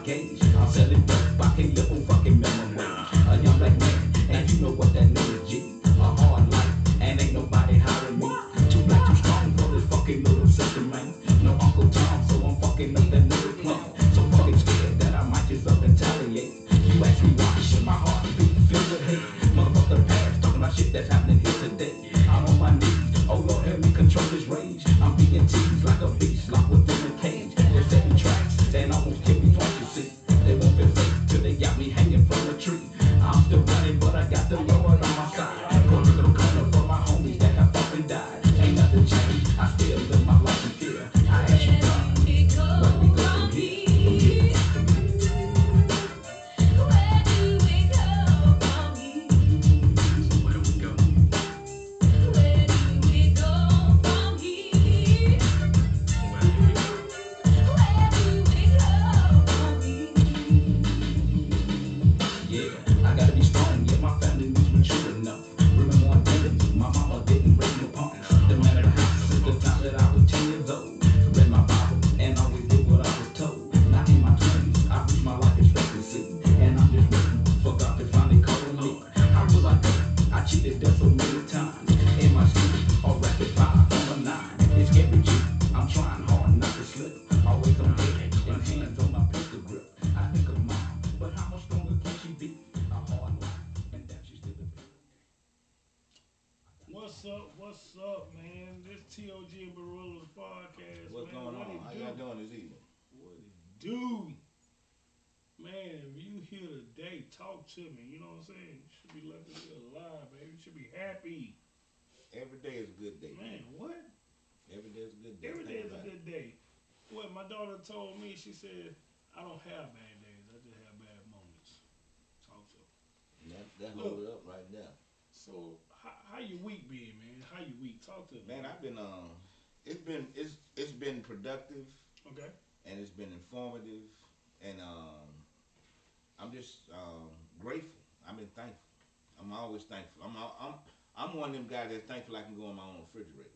gauge. I'm selling dope, I can't live on fucking minimum wage. A young black man, and you know what that means, G. A hard life, and ain't nobody hiring me. Too black, too strong for this fucking little system, man. No Uncle Tom, so I'm fucking up that little plan. So fucking scared that I might just up and retaliate. You ask me why, shit, my heart beat filled with hate. Motherfucker the past, talking about shit that's happening here today. I'm on my knees, oh Lord, help me control this rage. I'm being teased like a beast, locked within a cage. They're setting traps, and almost killed me twice, you see. They won't feel safe till they got me hanging from a tree. I'm still running, but I got the Lord on my side. Go look at the corner for my homies that have fucking died. Ain't nothing changed, I still live my life in fear. I ask you, God, where we go from here? Yeah, I gotta be strong, yeah, my family needs mature enough. Remember one thing, my mama didn't raise no punk. The man of the house since the time that I was 10 years old. Read my Bible and always did what I was told. Now in my 20s, I reached my life expectancy. And I'm just waiting for God to finally call me. How will I go? I cheated death so many times. In my sleep, or rapid fire from a 9. It's scary, G. I'm trying hard not to slip. Always on deck and hands on my pistol grip. I think of mom, but how much stronger can she be? A hard life, and that she's still a What's up, man? This T.O.G and Barulla's podcast, What's man. going What on? it How do? y'all doing this evening? What it do? Man, if you here today, talk to me. You know what I'm saying? You should be lucky to be alive, baby. You should be happy. Every day is a good day. Man, what? Every day is a good day. Every day Think is a about it. good day. What my daughter told me, she said, I don't have bad days. I just have bad moments. Talk to her. And that Look. hold it up right there. So, how your week been, man? How your week? Talk to me. Man, I've been it's been productive Okay. and it's been informative and I'm just grateful. I've been thankful. I'm always thankful. I'm one of them guys that's thankful I can go in my own refrigerator.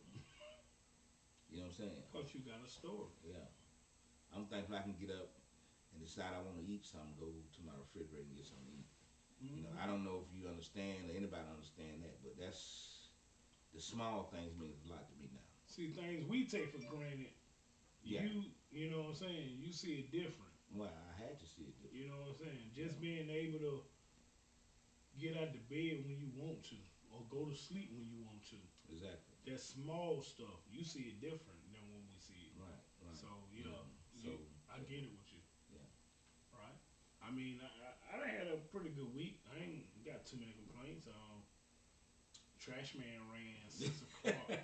You know what I'm saying? Cause you got a story. Yeah. I'm thankful I can get up and decide I want to eat something, go to my refrigerator and get something to eat. Mm-hmm. You know, I don't know if you understand or anybody understand that, but that's the small things mean a lot to me now. See, things we take for granted, Yeah. you know what I'm saying? You see it different. Well, I had to see it different. You know what I'm saying? Just being able to get out the bed when you want to, or go to sleep when you want to. Exactly. That small stuff, you see it different than when we see it. Right. Right. So yeah, So I get it with you. Yeah. Right. I mean, I done had a pretty good week. I ain't got too many complaints. Trash man ran 6 o'clock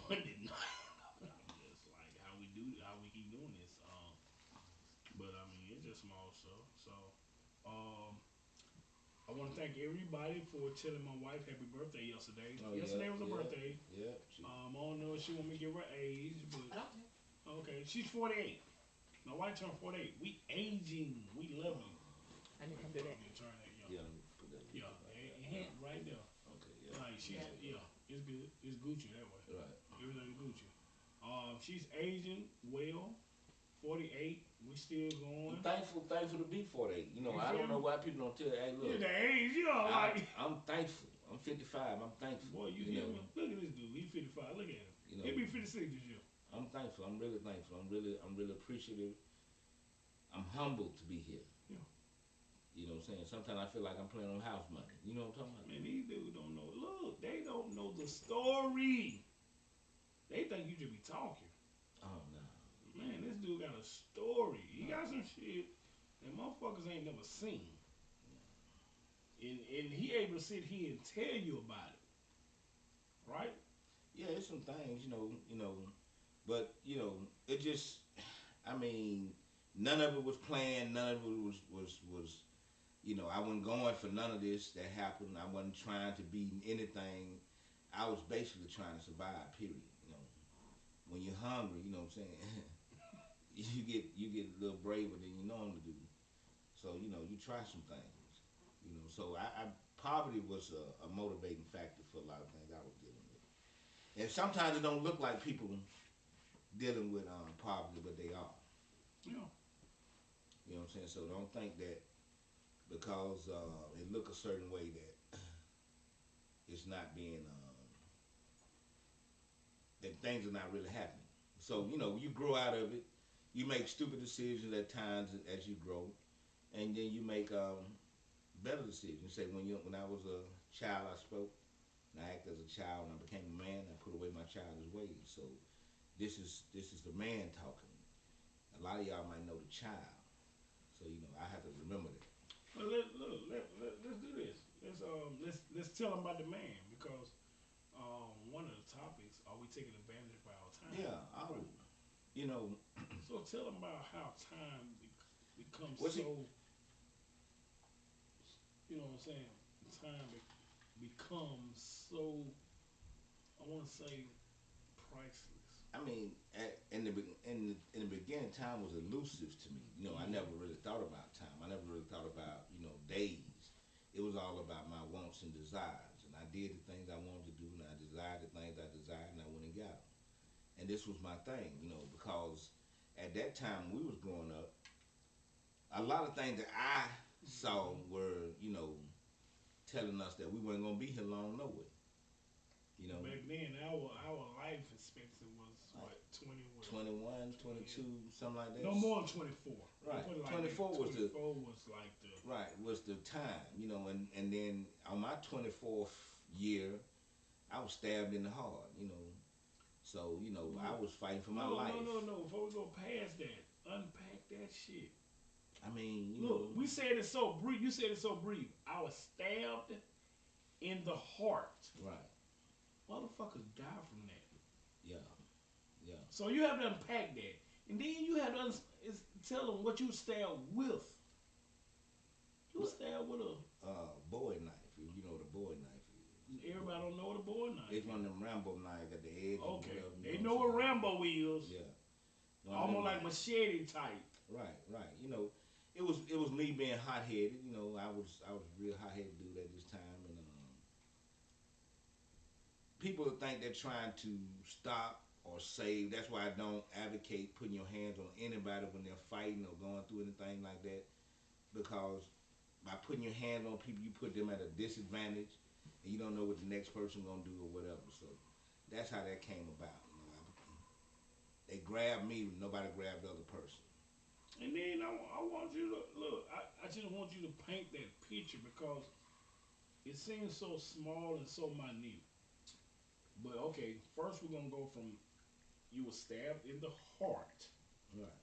Monday night. I'm just like how we keep doing this. But I mean, it's just small stuff. So, um, I want to thank everybody for telling my wife happy birthday yesterday. Oh, Yesterday yeah, was her yeah, birthday. Yeah. I don't know if she want me to give her age, but okay, she's 48. My wife turned 48. We aging. We lovely. I didn't come to that. Turn that, Yeah. Let me put that. yeah, hand right there. Okay. Yeah. Like she's it's good. It's Gucci that way. Right. Everything Gucci. She's aging well. 48. We still going. Thankful to be 48. You know, You I feel don't know me? why people don't tell. Hey, Yeah, look, the age, you know, like I'm thankful. I'm 55. I'm thankful. boy, you hear me? Look at this dude. He's 55. Look at him. You know, He'll be 56 this year. I'm thankful. I'm really thankful. I'm really appreciative. I'm humbled to be here. Yeah. You know what I'm saying? Sometimes I feel like I'm playing on house money. You know what I'm talking about? Man, these dudes don't know. Look, they don't know the story. They think you just be talking. Oh no. Man, this dude got a story. He got some shit that motherfuckers ain't never seen. And he able to sit here and tell you about it. Right? Yeah, it's some things, but it just, I mean, none of it was planned. None of it was. I wasn't going for none of this that happened. I wasn't trying to be anything. I was basically trying to survive. Period. When you're hungry, you know what I'm saying. you get a little braver than you normally do. So you try some things. So poverty was a motivating factor for a lot of things I was dealing with. And sometimes it don't look like people dealing with poverty, but they are. Yeah. saying? So don't think that because it look a certain way that it's not being that things are not really happening. So you grow out of it. You make stupid decisions at times as you grow, and then you make better decisions. Say when I was a child, I spoke. And I acted as a child. When I became a man, I put away my childish ways. So this is the man talking. A lot of y'all might know the child. So I have to remember that. Well, let's do this. Let's tell them about the man because one of the topics are we taking advantage of our time, Yeah, I right? would. You know, So tell them about how time becomes what's it? so, you know what I'm saying? Time becomes so, I want to say, priceless. I mean, in the beginning, time was elusive to me. I Mm-hmm. never really thought about time. I never really thought about days. It was all about my wants and desires, and I did the things I wanted to do, and I desired the things I desired, and I went and got them. And this was my thing, because at that time when we was growing up, a lot of things that I saw Mm-hmm. were, telling us that we weren't gonna be here long, no way. You know, Back then, our life expectancy was like what 20 what 21, 28. 22, something like that. No more than 24. They Right, put it like that. 24 was the 24 was like the right was the time, and then on my 24th year, I was stabbed in the heart, so I look. was fighting for my No, no, life. no, no. Before we go past that, unpack that shit. I mean, Look, we said it so brief. You said it so brief. I was stabbed in the heart. right, Motherfuckers die from that. yeah, yeah. So you have to unpack that, and then you have to tell them what you stabbed with. You But stabbed with a. bowie knife, if you know what a bowie knife is. Everybody don't know what a board knife It's one of is. them Rambo knives at the edge or Okay, whatever. they What know I'm what saying? Rambo is. Yeah, one of them Almost like knives. machete type. Right, right. It was me being hot headed. I was real hot headed dude at this time, and people think they're trying to stop or save. That's why I don't advocate putting your hands on anybody when they're fighting or going through anything like that, because by putting your hands on people, you put them at a disadvantage, and you don't know what the next person gonna do or whatever. So that's how that came about. They grabbed me, nobody grabbed the other person. And then I want you to look. I just want you to paint that picture because it seems so small and so minute. But okay, first we're gonna go from you were stabbed in the heart. Right.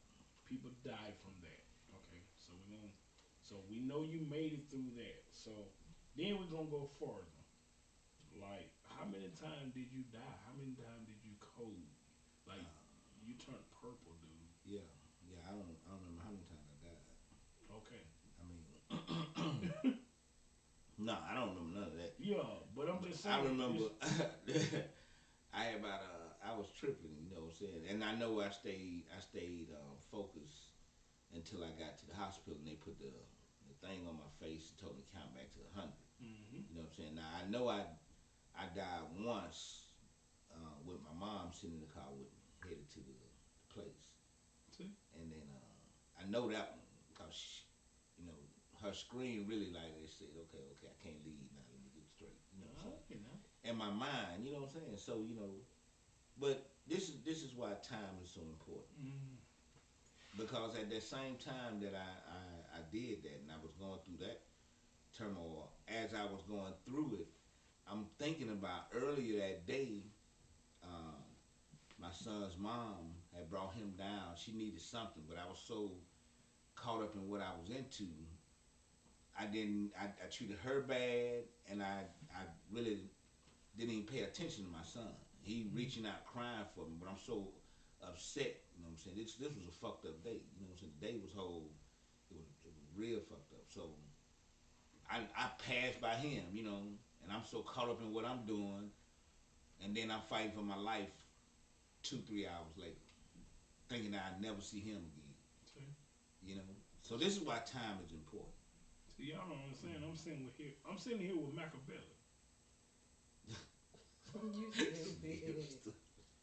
People died from that. Okay, so we're gonna so we know you made it through that. So then we're gonna go further. Like how many times did you die? How many times did you code? Like Uh, you turned purple, dude. yeah, yeah. I don't remember how many times I died. Okay. I mean, no, I don't remember none of that. Yeah, but I'm But just I saying remember it's I had about I was tripping, what I'm saying, and I know I stayed focused until I got to the hospital and they put the thing on my face and told me to count back to 100. mm-hmm. You know what I'm saying? Now I know I died once with my mom sitting in the car with me, headed to the place, See? and then I know that one because her screen really like they said, okay, okay, I can't leave now. Let me get straight. You know what I'm All saying? right now. And my mind, you know what I'm saying? So but this is why time is so important, Mm. because at that same time that I did that and I was going through that turmoil, as I was going through it, I'm thinking about earlier that day. Um, my son's mom had brought him down. She needed something, but I was so caught up in what I was into. I didn't. I treated her bad, and I really didn't even pay attention to my son. He reaching out crying for me, but I'm so upset. You know what I'm saying? This was a fucked up day. You know what I'm saying? The day was whole. It was real fucked up. So I passed by him, and I'm so caught up in what I'm doing, and then I'm fighting for my life 2 3 hours later, thinking that I'd never see him again. See? You know. So this is why time is important. See, y'all don't understand. I'm sitting here with Machiavelli. You stupid.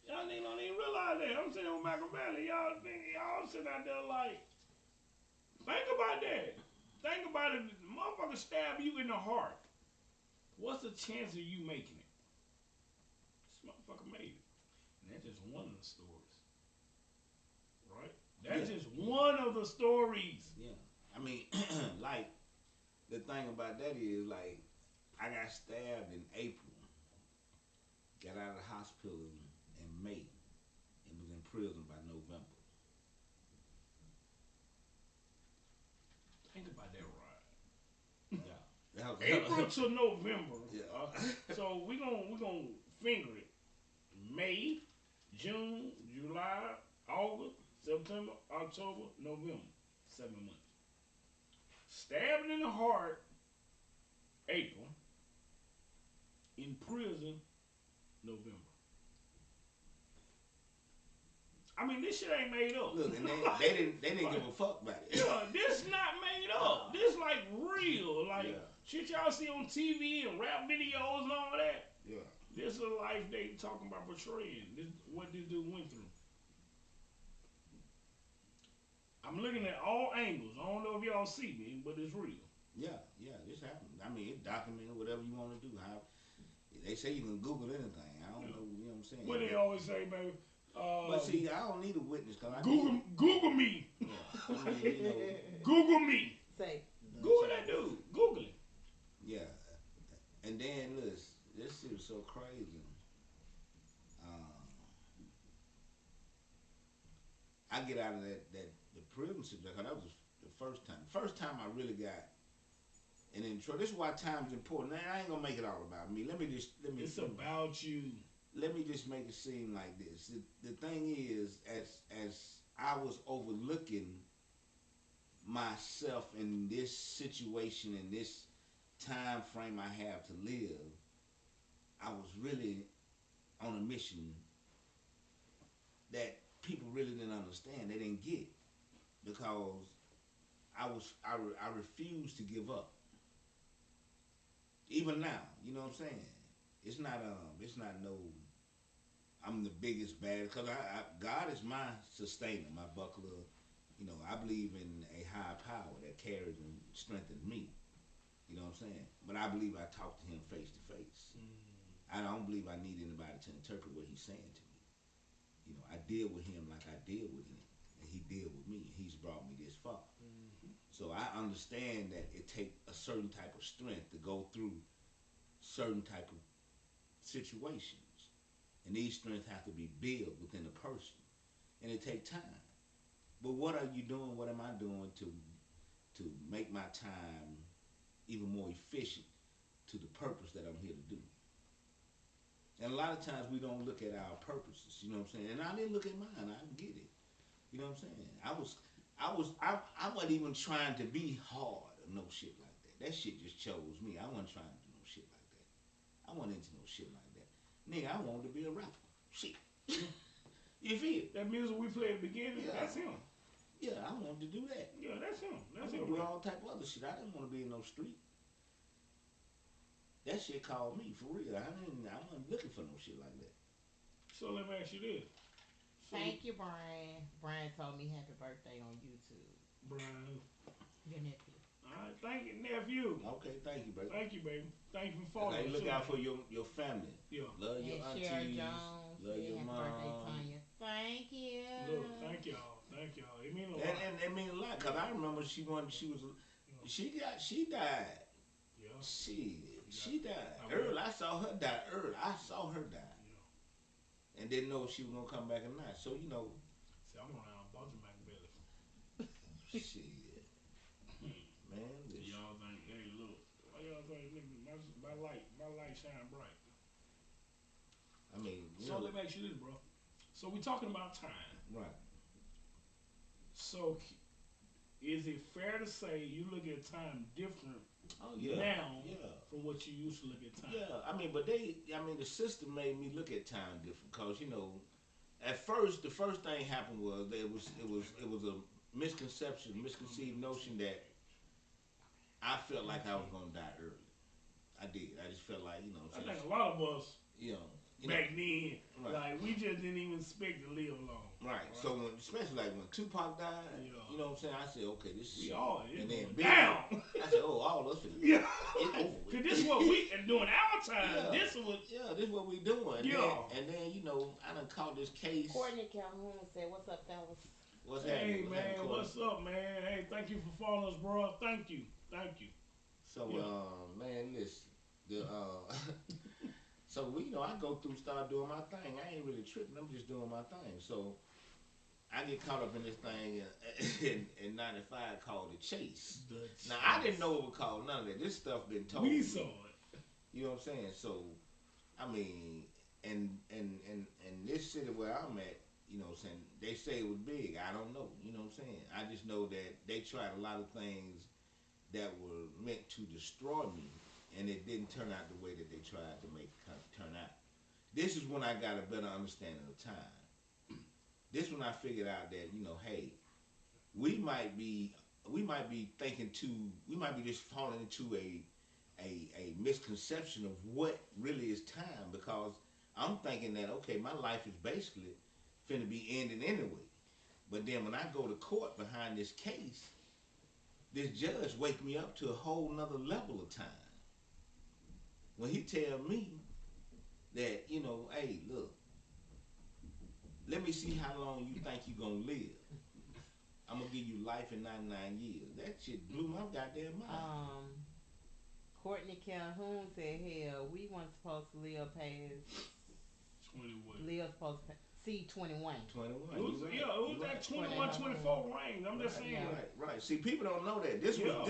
Y'all niggas don't even realize that. I'm sitting with Machiavelli. Y'all think y'all sitting out there like Think about that. Think about it. Motherfucker stab you in the heart. What's the chance of you making it? This motherfucker made it. And that's just one of the stories, right? Yeah, That's just yeah, one of the stories. yeah. I mean, like the thing about that is like I got stabbed in April, got out of the hospital in May, and was in prison by November. Think about that ride. Yeah, that April was to November. yeah, So we gonna finger it. May, June, July, August, September, October, November. 7 months. Stabbed in the heart, April. In prison, November. I mean, this shit ain't made up. look, and they didn't give a fuck about it. Yeah, this not made up. Nah, This like real. Like yeah, shit y'all see on TV and rap videos and all that. yeah. This is a life they talking about portraying. This what this dude went through. I'm looking at all angles. I don't know if y'all see me, but it's real. Yeah, yeah, this happened. I mean, it's documented, whatever you want to do. How they say you can Google anything. I don't Yeah. know, you know what I'm saying? What they always say, baby. But see, I don't need a witness because I did. Google me. Yeah, I mean, you know, Google me. Say, Google that dude. Google it. yeah. And then listen, this shit was so crazy. Um, I get out of that the prison situation. Cause that was the first time. First time I really got an intro. This is why time's important. Now, I ain't gonna make it all about me. It's about you. Let me just make it seem like this. The thing is, as I was overlooking myself in this situation in this time frame I have to live, I was really on a mission that people really didn't understand. They didn't get because I refused to give up. Even now, you know what I'm saying? It's not no I'm the biggest bad because God is my sustainer, my buckler. You know, I believe in a high power that carries and strengthens me. You know what I'm saying? But I believe I talk to him face to face. Mm-hmm. I don't believe I need anybody to interpret what he's saying to me. You know, I deal with him like I deal with him, and he deal with me. He's brought me this far. Mm-hmm. So I understand that it takes a certain type of strength to go through certain type of situations, and these strengths have to be built within a person, and it takes time. But what are you doing? What am I doing to make my time even more efficient to the purpose that I'm here to do? And a lot of times we don't look at our purposes, you know what I'm saying? And I didn't look at mine. I didn't get it. You know what I'm saying? I wasn't even trying to be hard or no shit like that. That shit just chose me. I wasn't trying to do no shit like that. I wasn't into no shit like that. Nigga, I wanted to be a rapper. Shit. You feel? That music we played at the beginning, Yeah. that's him. Yeah, I wanted to do that. Yeah, that's him. I That's wanted him. to do Right? all type of other shit. I didn't want to be in no street. That shit called me for real. I wasn't looking for no shit like that. So let me ask you this. So, thank you, Brian. Brian told me happy birthday on YouTube. Brian, Your nephew. all right, thank you, nephew. Okay, thank you, baby. Thank you, baby. Thank you for Hey, following. look Too. out for your family. Yeah. Love your And Sherry aunties. Jones Love said your happy birthday, mom. Tanya. Thank you. Look, thank y'all. Thank y'all. It means a lot. And it mean a lot, cause I remember she wanted. She was. Yeah. She died. Yeah. She died I early. will. I saw her die early. I saw her die, Yeah. and didn't know if she was gonna come back or not. So you know, See, I'm around Baltimore Belly. shit, man. Listen. Y'all think, hey, look, why y'all think nigga, my light shine bright? I mean, you So know, let me ask you this, bro. So we talking about time. right? So is it fair to say you look at time different Oh yeah, now yeah. from what you used to look at time? Yeah, I mean, the system made me look at time different, cause you know, at first, the first thing happened was that it was a misconceived notion that I felt like I was gonna die early. I did. I just felt like, you know, I what I'm think saying, a lot of us, you know, back then. right. Like we just didn't even expect to live long. Right. So when, especially like when Tupac died, Yeah. you know what I'm saying? I said, okay, this We shit. all And it then going Biggie, down. I said, oh, all of us finna Yeah. it over with. Cause this is what we doing our time. Yeah. This was Yeah, this is what we doing. yeah. And then you know, I done caught this case. Courtney Calhoun said, "What's up, fellas?" What's Hey happening? man, what's up, man? Hey, thank you for following us, bro. Thank you. Thank you. So Yeah. man, listen, the so we, you know, I go through, start doing my thing. I ain't really tripping. I'm just doing my thing. So I get caught up in this thing in '95 called the chase. Now I didn't know it was called none of that. This stuff been told. We saw it. You know what I'm saying? So I mean, and this city where I'm at, you know what I'm saying, they say it was big. I don't know. You know what I'm saying? I just know that they tried a lot of things that were meant to destroy me, and it didn't turn out the way that they tried to make it turn out. This is when I got a better understanding of time. This when I figured out that, you know, hey, we might be thinking too, we might be just falling into a misconception of what really is time, because I'm thinking that, okay, my life is basically finna be ending anyway. But then when I go to court behind this case, this judge wake me up to a whole nother level of time. When he tell me that, you know, hey, look, let me see how long you think you gonna live. I'm gonna give you life in 99 years. That shit blew my goddamn mind. Courtney Calhoun said, "Hell, we weren't supposed to live past 21. live supposed to see 21." 21. It was, Right. yeah, it was Right. that 21, 24 range. I'm just Right, saying. right. See, people don't know that. Yeah.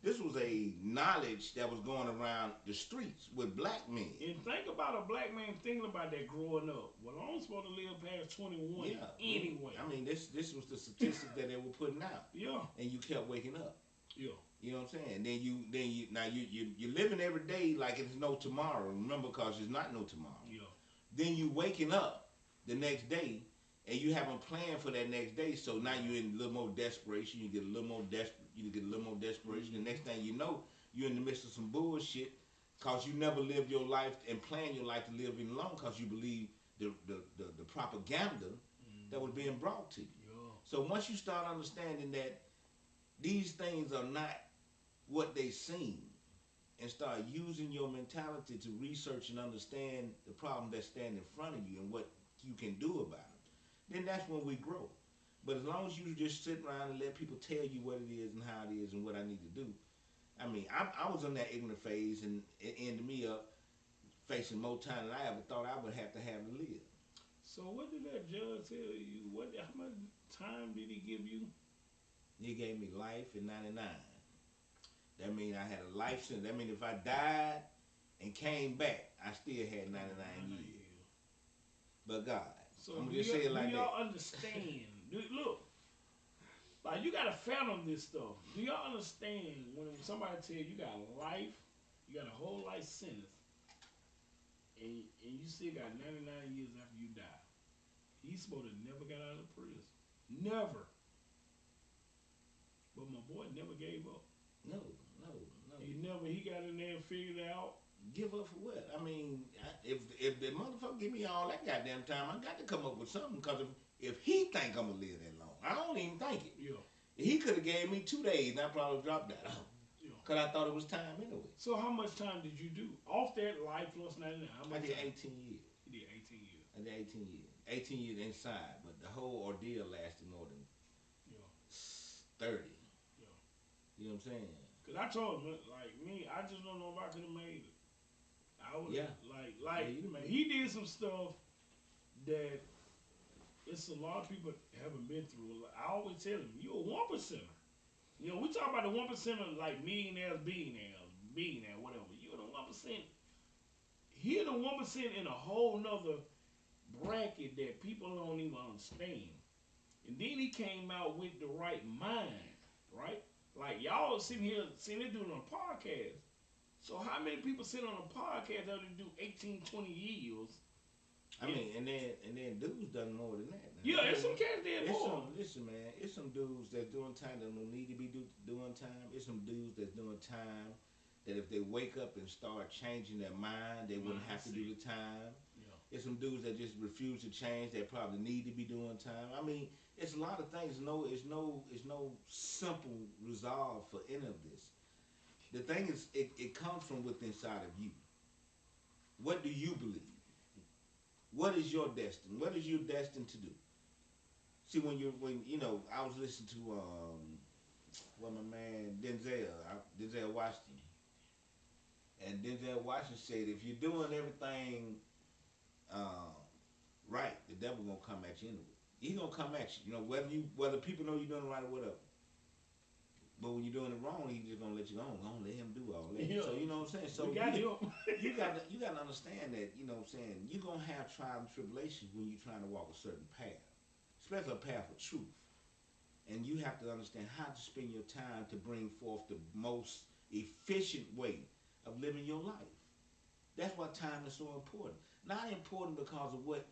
This was a knowledge that was going around the streets with black men. And think about a black man thinking about that growing up. Well, I'm supposed to live past 21 Yeah. anyway. I mean, this was the statistics that they were putting out. Yeah. And you kept waking up. Yeah. You know what I'm saying? Then you now you're living every day like it's no tomorrow. Remember, because there's not no tomorrow. Yeah. Then you waking up the next day, and you haven't planned for that next day. So now you're in a little more desperation. You get a little more desperate. You get a little more desperation. Mm-hmm. The next thing you know, you're in the midst of some bullshit, cause you never lived your life and planned your life to live any long, cause you believe the propaganda that was being brought to you. Yeah. So once you start understanding that these things are not what they seem, and start using your mentality to research and understand the problem that stand in front of you and what you can do about it, then that's when we grow. But as long as you just sit around and let people tell you what it is and how it is and what I need to do, I mean, I was in that ignorant phase, and it ended me up facing more time than I ever thought I would have to live. So what did that judge tell you? How much time did he give you? He gave me life in '99. That means I had a life sentence. That means if I died and came back, I still had 99 years. But God, so I'm gonna just say it like do that. y'all understand? Look, like you gotta fathom this stuff. Do y'all understand when somebody tell you got life, you got a whole life sentence, and you still got 99 years after you die? He's supposed to never got out of prison. Never. But my boy never gave up. No. He got in there and figured it out. Give up for what? I mean, if the motherfucker give me all that goddamn time, I got to come up with something. Because if he think I'm gonna live that long, I don't even think it. Yeah. He could have gave me 2 days, and I probably dropped that out. Yeah. Because I thought it was time anyway. So how much time did you do off that life plus 99? How much I did time? 18 years. You did 18 years. I did 18 years. 18 years inside, but the whole ordeal lasted more than 30. Yeah. You know what I'm saying? Cause I told him, like me, I just don't know if I could have made it. I would Yeah, you made it. he did some stuff that it's a lot of people haven't been through. Like, I always tell him, you a 1%er. You know, we talk about the 1%er like millionaires, billionaire, whatever. You're the 1%. He the 1% in a whole nother bracket that people don't even understand. And then he came out with the right mind, right? Like y'all sitting here doing on a podcast. So how many people sit on a podcast that do 18, 20 years? I mean, and then dudes done more than that. Now. Yeah, there's some cats there more. Listen, man, it's some dudes that's doing time that don't need to be doing time. It's some dudes that's doing time that if they wake up and start changing their mind, they wouldn't have to do Mindset. the time. Yeah. There's some dudes that just refuse to change. That probably need to be doing time. I mean, it's a lot of things. It's no simple resolve for any of this. The thing is, it comes from within inside of you. What do you believe? What is your destiny? What is you destined to do? See, when you know, I was listening to my man Denzel Washington, and Denzel Washington said, if you're doing everything uh, right, the devil gonna come at you anyway. He gonna come at you. You know, whether people know you're doing it right or whatever. But when you're doing it wrong, he's just gonna let you go. Gonna let him do all that. Yeah. So you know what I'm saying. So We got him. you got to understand that, you know what I'm saying, you're gonna have trials and tribulations when you're trying to walk a certain path, especially a path of truth. And you have to understand how to spend your time to bring forth the most efficient way of living your life. That's why time is so important. Not important because of what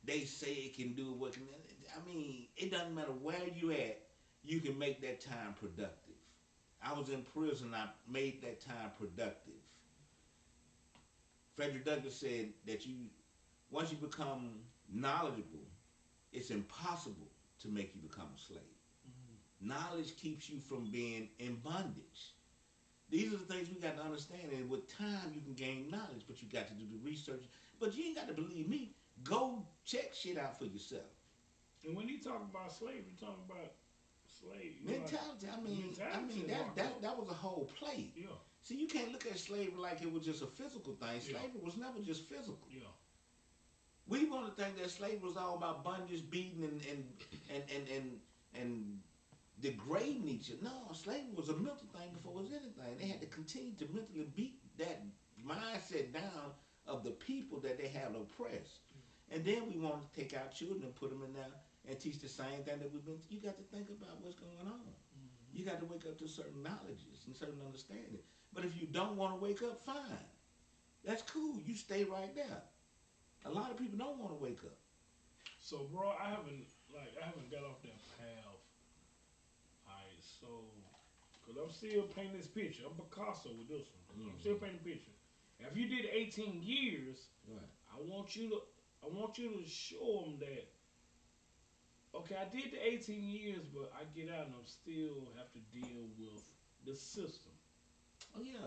they say it can do. I mean, it doesn't matter where you at. You can make that time productive. I was in prison. I made that time productive. Frederick Douglass said that once you become knowledgeable, it's impossible to make you become a slave. Knowledge keeps you from being in bondage. These are the things we got to understand. And with time, you can gain knowledge, but you got to do the research. But you ain't got to believe me. Go check shit out for yourself. And when you talk about slavery, you talk about slave Mentality. I mean, that was a whole play. Yeah. See, you can't look at slavery like it was just a physical thing. Yeah. Slavery was never just physical. Yeah. We want to think that slavery was all about bondage, beating, and degrading each other. No, slavery was a mental thing before it was anything. They had to continue to mentally beat that mindset down of the people that they have oppressed. And then we want to take our children and put them in there and teach the same thing that we've been. You got to think about what's going on. You got to wake up to certain knowledges and certain understanding. But if you don't want to wake up, fine. That's cool. You stay right there. A lot of people don't want to wake up. So, bro, I haven't got off that path. Alright, so, cause I'm still painting this picture. I'm Picasso with this one. I'm still painting the picture. If you did 18 years, Right. I want you to show them that. Okay, I did the 18 years, but I get out and I'm still have to deal with the system. Oh yeah.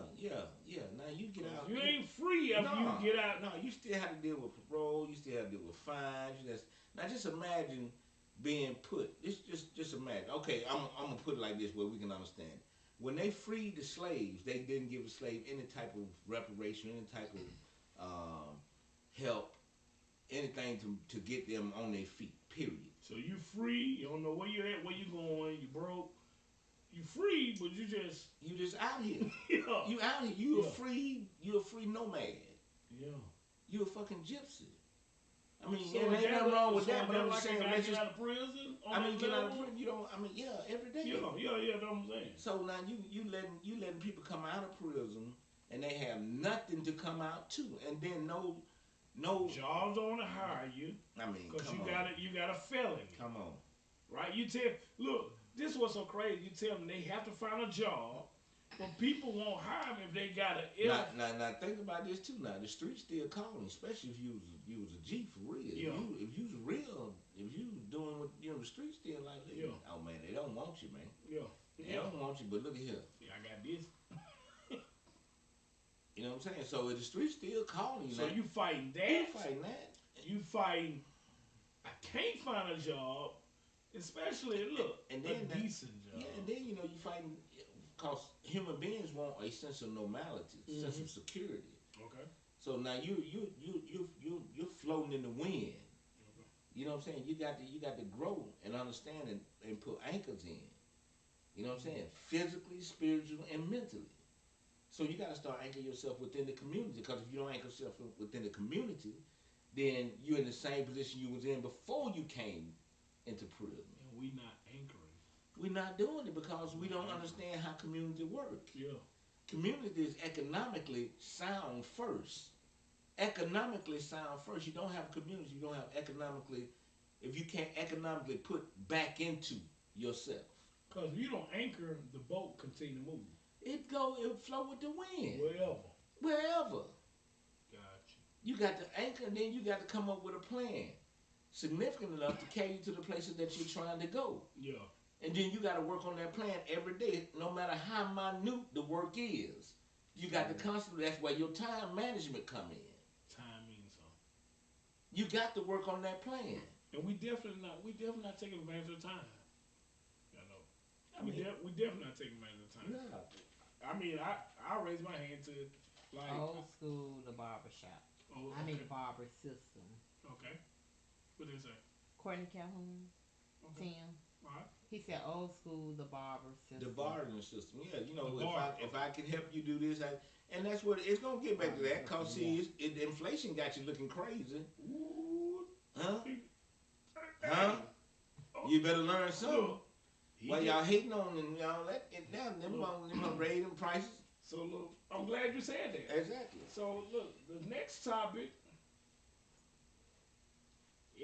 Now you get out. You ain't free after you get out. No, you still have to deal with parole. You still have to deal with fines. Now just imagine being put. Just imagine. Okay, I'm gonna put it like this where we can understand. When they freed the slaves, they didn't give the slave any type of reparation, any type of help, anything to get them on their feet. Period. So you free. You don't know where you at, where you going. You broke. You free, but you just out here. Yeah. You out here. You a free nomad. Yeah. You a fucking gypsy. I mean, So ain't nothing wrong with that, but I'm like just saying, let's just out of prison. Get out of prison. You don't. I mean, yeah, every day. Yeah. That's what I'm saying. So now you letting people come out of prison and they have nothing to come out to, and then no jobs don't want to hire you. I mean, because you got a felony. Come on. Right? Look, this is what's so crazy. You tell them they have to find a job, but people won't hire them if they got a Now think about this too. Now the streets still calling, especially if you was a G for real. Yeah. If you was real, if you was doing what the streets still like. Yeah. Oh man, they don't want you, man. Yeah. They don't want you. But look at here. Yeah, I got this. You know what I'm saying? So the streets still calling you. So now. you fighting that? You fighting that? You fighting? I can't find a job. Especially, look, and then a decent job. Yeah, and then you fighting because human beings want a sense of normality, sense of security. Okay. So now you're floating in the wind. Okay. You know what I'm saying? You got to grow and understand and put anchors in. You know what I'm saying? Physically, spiritually, and mentally. So you got to start anchoring yourself within the community. Because if you don't anchor yourself within the community, then you're in the same position you was in before you came into prison. And we not anchoring. We're not doing it because we don't understand how community works. Yeah. Community is economically sound first. Economically sound first. You don't have community. You don't have economically. If you can't economically put back into yourself. Because if you don't anchor, the boat continue to move. It flow with the wind Wherever. wherever. Gotcha. You got to anchor, and then you got to come up with a plan significant enough to carry you to the places that you're trying to go. Yeah. And then you got to work on that plan every day, no matter how minute the work is. You got to constantly. That's where your time management come in. Time means something. You got to work on that plan. And we definitely not taking advantage of time. You know. I mean, We definitely not taking advantage of time. yeah. I mean, I raise my hand to like Old school, the barber shop. oh I mean, okay the barber system. okay what they say Courtney Calhoun, okay Tim. all right He said old school, the barber The system. bartering system, yeah. You the know, bar if okay I can help you do this, and that's what it's gonna get back to Barber that. Cause system, yeah. see, inflation got you looking crazy, ooh huh? he, Huh? hey, oh, You better learn something. look he While get y'all hating on and y'all let it down, look them raising prices. so look I'm glad you said that. Exactly. So look, the next topic,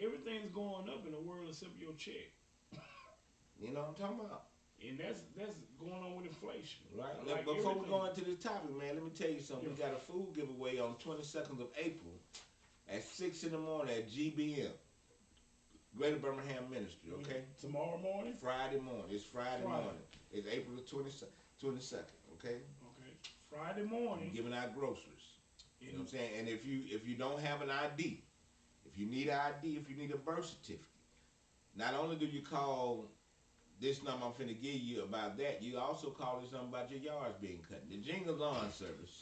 everything's going up in the world except your check, You know what I'm talking about, and that's going on with inflation. right? Like Before we everything. go into this topic, man, let me tell you something. Yeah. We got a food giveaway on 22nd of April at 6 in the morning at GBM, Greater Birmingham Ministry. Okay. Tomorrow morning. Friday morning. It's Friday Friday. morning. It's April the 22nd. Okay. Okay. Friday We're morning. giving out groceries. You know what I'm In, saying? And if you don't have an ID, if you need an ID, if you need a birth certificate, not only do you call this number I'm finna give you about that, you also call this number about your yards being cut. The Jingle Lawn Service.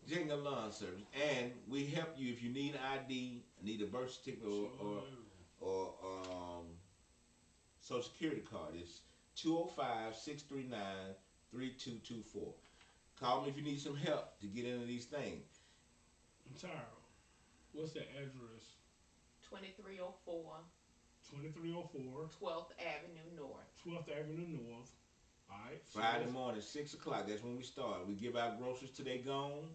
Jingle Lawn Service. And we help you if you need an ID, need a birth certificate or Social Security card. It's 205-639-3224. Call me if you need some help to get into these things. Tyrell, what's the address? 2304 2304 12th Avenue North. 12th Avenue North. Alright. Friday morning, 6 o'clock. That's when we start. We give out groceries till they gone,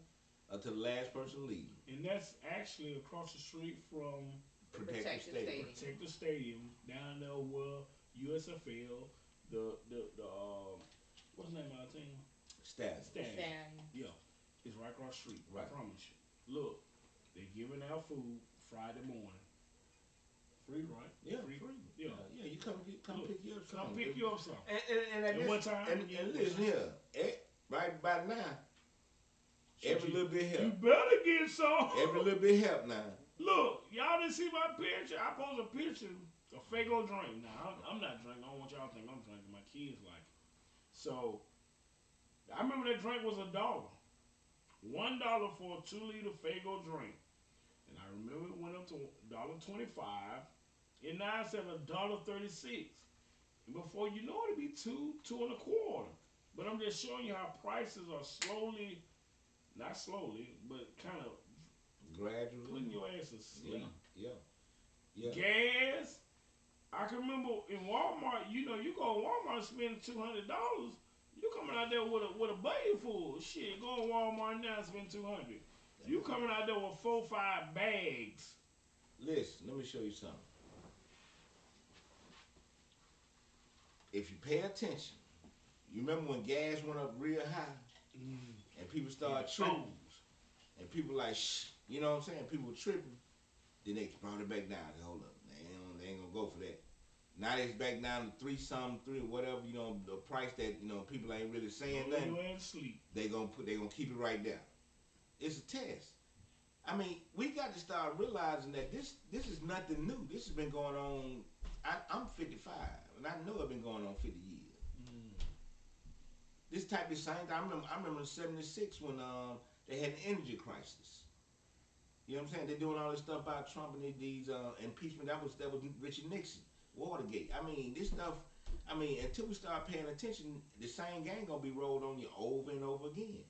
until the last person leaves. And that's actually across the street from Protective Stadium. Protective Stadium, down there where USFL, the what's the name of our team? Staff. Stallion. Yeah, it's right across the street. Right. I promise you. Look, they giving out food Friday morning. Free, right? Yeah, Free. free. Yeah. Yeah, you come Look, pick you up Come something. pick you up some. And at And this, what time? and listen here, right about now, every little bit You help. better get some. Every little bit help now. Look, y'all didn't see my picture. I posted a picture of Fago drink. Now I'm not drinking. I don't want y'all to think I'm drinking. My kids like it. So I remember that drink was $1. $1 for a 2-liter Fago drink. And I remember it went up to $1.25. And now it's at $1.36. And before you know it, it'll be two and a quarter. But I'm just showing you how prices are slowly, not slowly, but kind of Gradually. putting your ass to sleep. Yeah. Gas. I can remember in Walmart, you go to Walmart and spend $200. You coming out there with a budget full. Shit, go to Walmart now and spend $200. You coming out there with 4-5 bags. Listen, let me show you something. If you pay attention, you remember when gas went up real high and people started tripping, and people like, shh, you know what I'm saying? People were tripping. Then they brought it back down. Hold up, they ain't gonna go for that. Now it's back down to 3 whatever, the price that people ain't really saying nothing. You ain't sleep. They gonna keep it right there. It's a test. I mean, we got to start realizing that this is nothing new. This has been going on. I'm 55, and I know it's been going on 50 years. This type of same thing. I remember in '76 when they had an energy crisis. You know what I'm saying? They're doing all this stuff about Trump and these impeachment. That was Richard Nixon, Watergate. I mean, this stuff. I mean, until we start paying attention, the same game gonna be rolled on you over and over again.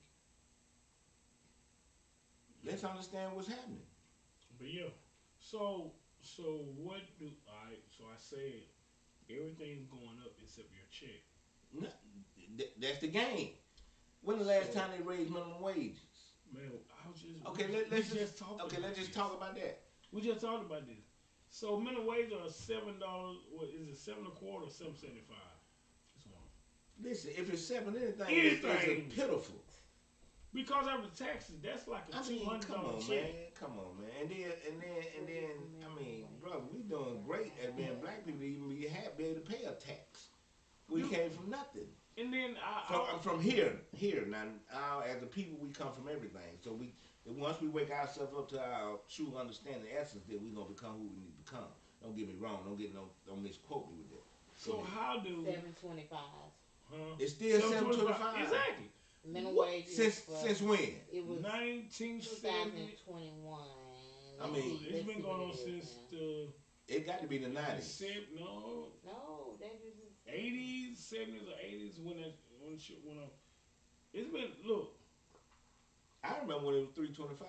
Let's understand what's happening. But yeah, so what do So I said everything's going up except your check. No, that's the game. When the last time they raised minimum wages? Man, I was just Okay, let's just talk about that. We just talked about this. So minimum wage are $7. What is it? $7.25 or $7.75? It's one. Listen, if it's seven anything, Anything. it's pitiful. Because of the taxes, that's like a I mean, come $200 on, check. man. Come on, man. And then, I mean, brother, we doing great at being black people to even be able to pay a tax. We came from nothing. And then I'm from here. Now, as the people, we come from everything. So once we wake ourselves up to our true understanding, essence, that we gonna become who we need to become. Don't get me wrong. Don't misquote me with that. So how do 725. It's still 725. Exactly. Minimum wage Since when? It was 1970. 2021. I mean, It's been going on since the It got to be the 90s. No, that was 80s, 70s or 80s when shit went on. It's been look. I remember when it was 325.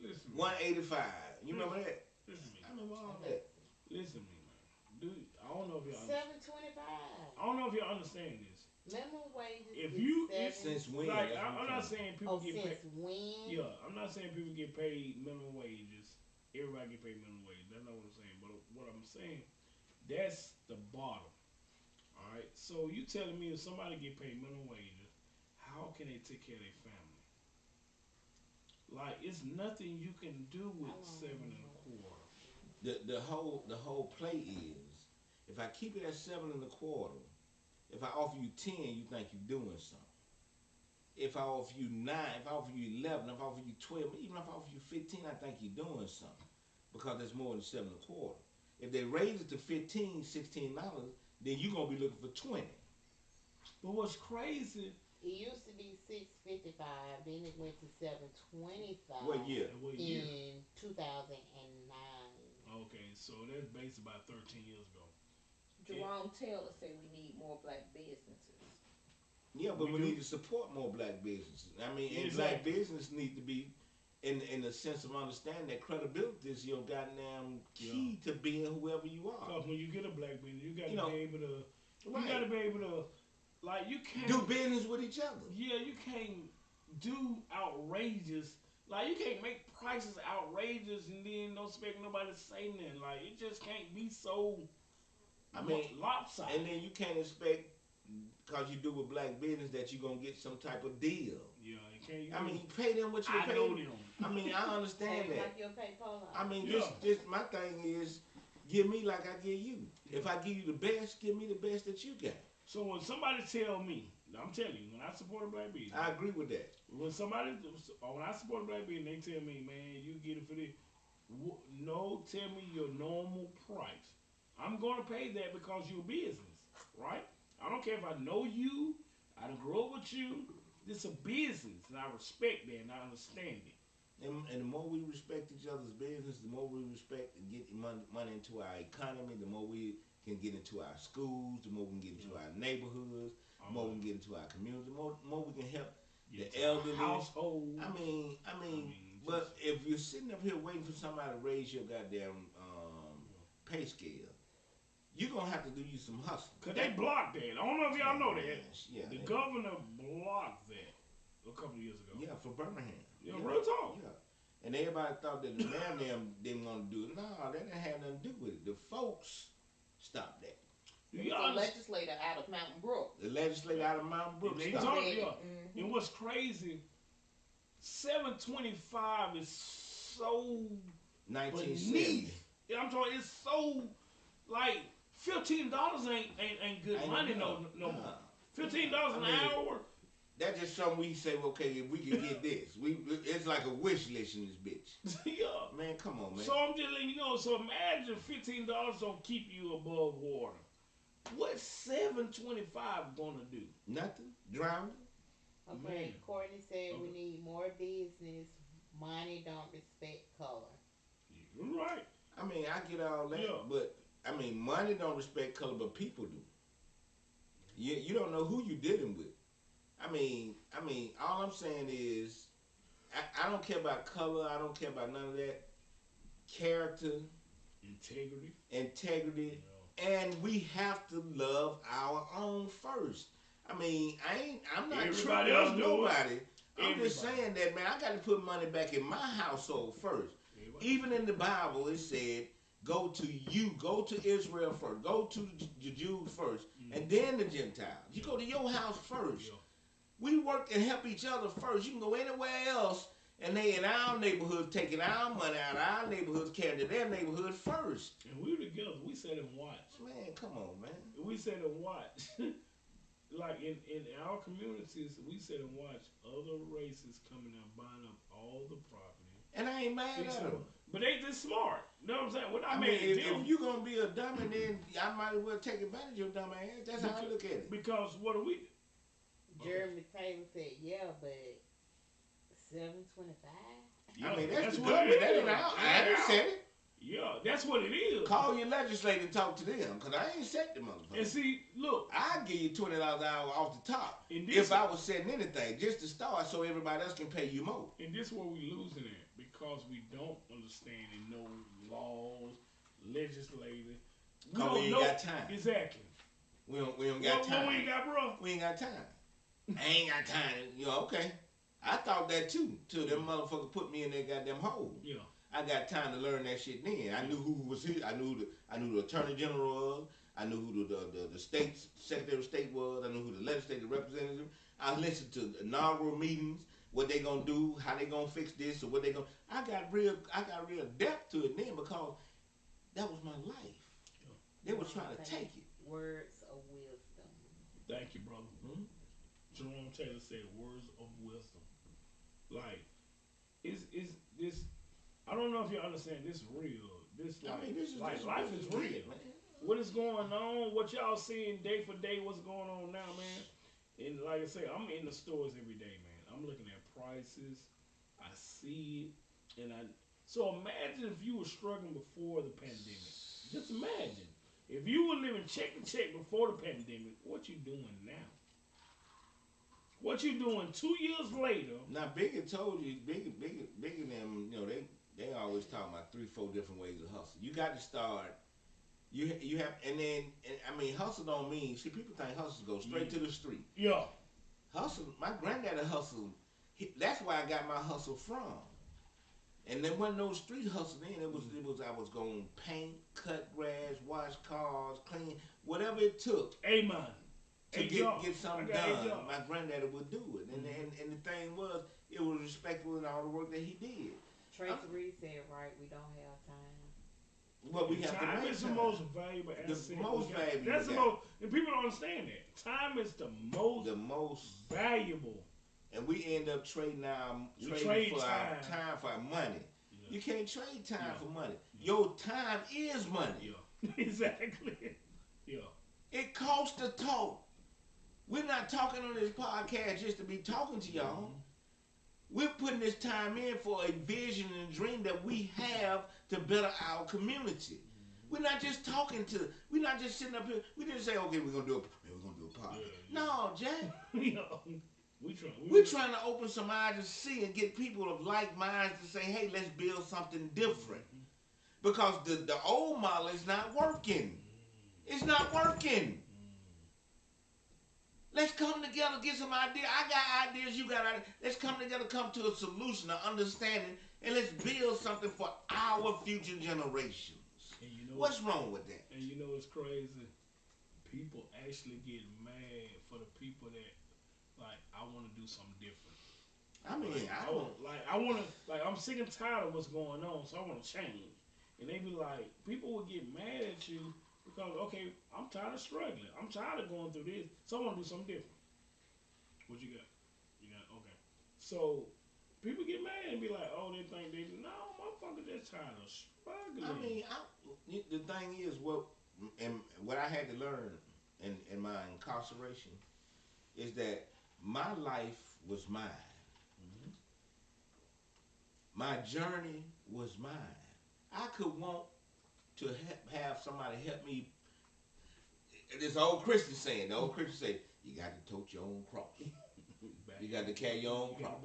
Listen, 185. You remember that? Listen to me. I remember all that. Listen to me, man. Dude, I don't know if y'all. 725. I don't know if y'all understand this. Minimum wages. If you Since when? like, I'm not saying people get paid. Since when? Yeah, I'm not saying people get paid minimum wages. Everybody get paid minimum wage. That's not what I'm saying. But what I'm saying, that's the bottom. All right. So you telling me if somebody get paid minimum wages, how can they take care of their family? Like, it's nothing you can do with 7.25. The whole play is, if I keep it at 7.25, if I offer you 10, you think you're doing something. If I offer you 9, if I offer you 11, if I offer you 12, even if I offer you 15, I think you're doing something, because that's more than 7.25. If they raise it to $15, $16, then you're gonna be looking for 20. But what's crazy? It used to be 655, then it went to 725. What year? In 2009. Okay, so that's based about 13 years ago. Jerome Taylor said we need more black businesses. Yeah, but we need to support more black businesses. I mean, and black business need to be in the sense of understanding that credibility is your goddamn key to being whoever you are. Because when you get a black business, you got to be able to. Right. You got to be able to, like, you can't do business with each other. Yeah, you can't do outrageous. Like, you can't make prices outrageous and then don't expect nobody to say nothing. Like, it just can't be so. I mean, lopsided. And then you can't expect, because you do with black business, that you're gonna get some type of deal. Yeah, you can't. I mean, you pay them what you pay. Know them. I mean, I understand that. Like your pay Polo. I mean, this my thing is, give me like I give you. If I give you the best, give me the best that you got. So when somebody tell me, I'm telling you, when I support a black business, I agree with that. When I support a black business, they tell me, man, you get it for this. No, tell me your normal price. I'm gonna pay that because you're a business, right? I don't care if I know you, I done grew up with you. This a business, and I respect that, and I understand it. And the more we respect each other's business, the more we respect and get money into our economy, the more we can get into our schools, the more we can get into our neighborhoods, the more we can get into our community, the more we can help the elderly. Household. I mean, but if you're sitting up here waiting for somebody to raise your goddamn pay scale, you're going to have to do you some hustle. Because they blocked that. I don't know if y'all know that. Yeah, the governor blocked that a couple of years ago. Yeah, for Birmingham. Yeah, real talk. Yeah. And everybody thought that the mayor them didn't want to do it. No, that didn't have nothing to do with it. The folks stopped that. The legislator out of Mountain Brook. The legislator out of Mountain Brook stopped it. Mm-hmm. And what's crazy, 725 is so 1970. beneath. I'm talking, it's so like $15 ain't good money no more. $15 an hour. That's just something we say. Okay, if we can get this, it's like a wish list in this bitch. Yeah, man, come on, man. So I'm just letting you know. So imagine $15 don't keep you above water. What's 725 gonna do? Nothing. Drowning. Okay, man. Courtney said we need more business. Money don't respect color. You're right. I mean, I get all that, but I mean, money don't respect color, but people do. You don't know who you're dealing with. I mean, all I'm saying is, I don't care about color. I don't care about none of that. Character, integrity, and we have to love our own first. I mean, I'm not tripping on nobody. I'm just saying that, man, I got to put money back in my household first. Even in the Bible, it said, go to Israel first. Go to the Jews first, and and then the Gentiles. You go to your house first. Yeah. We work and help each other first. You can go anywhere else, and they in our neighborhood taking our money out of our neighborhoods, carrying to their neighborhood first. And we were together. We sat and watched. Man, come on, man. We sat and watched. Like in our communities, we sit and watch other races coming out buying up all the property. And I ain't mad at them. But they just smart. You know what I'm saying? When I I mean, made if you gonna be a dummy, then I might as well take advantage of your dumb ass. That's how I look at it. Because what do we? Jeremy Taylor said, "Yeah, but 725." I mean, that's the what government. it That is. ain't out. I ain't said it. Yeah, that's what it is. Call your legislator and talk to them, because I ain't set the And motherfucker. see, look, I'll give you $20 an hour off the top in this, if I was setting anything, just to start so everybody else can pay you more. and this where we losing it because we don't understand and know laws, legislators. We Cause don't we ain't know got time. exactly. We don't got time. What we ain't got, bro? We ain't got time. I ain't got time. You know, okay. I thought that too, till them motherfucker put me in that goddamn hole. Yeah. I got time to learn that shit then. I knew who was here. I knew the attorney general was. I knew who the state secretary of state was. I knew who the legislative representative. I listened to inaugural meetings, what they gonna do, how they gonna fix this, or what they gonna. I got real depth to it then because that was my life. Yeah. They was trying to take it. Words of wisdom. Thank you, brother. Hmm? Jerome Taylor said words of wisdom. Like, is this? I don't know if you understand this real. This like, I mean, this is life is real. man. What is going on? What y'all seeing day for day? What's going on now, man? And like I say, I'm in the stores every day, man. I'm looking at prices. I see it, and I. So imagine if you were struggling before the pandemic. Just imagine if you were living check to check before the pandemic. What you doing now? What you doing 2 years later? Now, Biggie told you, Biggie and them, you know, they always talk about 3-4 different ways to hustle. You got to start. You have, and then, I mean, hustle don't mean. See, people think hustle goes straight to the street. Yeah. Hustle. My granddaddy hustled. That's where I got my hustle from. And there wasn't no street hustle then. It was I was going to paint, cut grass, wash cars, clean, whatever it took. Amen. To get something done, my granddaddy would do it. And the thing was, it was respectful in all the work that he did. Tracy Reed said, right, we don't have time. Well, we have time to make is the time. most valuable asset. The most valuable. That's the most, and people don't understand that. Time is the most valuable. And we end up trading our time for our money. Yeah. You can't trade time for money. Yeah. Your time is money. Yeah. Exactly. Yeah. It costs to talk. We're not talking on this podcast just to be talking to y'all. Mm-hmm. We're putting this time in for a vision and dream that we have to better our community. Mm-hmm. We're not just we're not just sitting up here. We didn't say, okay, we're gonna do a podcast. Yeah. No, Jack. We're trying to open some eyes to see and get people of like minds to say, hey, let's build something different. Mm-hmm. Because the old model is not working. It's not working. Let's come together, get some ideas. I got ideas, you got ideas. Let's come together, come to a solution, an understanding, and let's build something for our future generations. And you know what's wrong with that? And you know it's crazy? People actually get mad for the people that, like, I want to do something different. I mean, I'm sick and tired of what's going on, so I want to change. And they be like, people will get mad at you because, okay, I'm tired of struggling. I'm tired of going through this, so I want to do something different. What you got? Okay. So people get mad and be like, oh, they think no, motherfucker, just tired of struggling. I mean, the thing is, what I had to learn in my incarceration is that my life was mine. Mm-hmm. My journey was mine. I could want to have somebody help me. This old Christian saying, the old Christian say, you got to tote your own cross. You got to carry your own cross.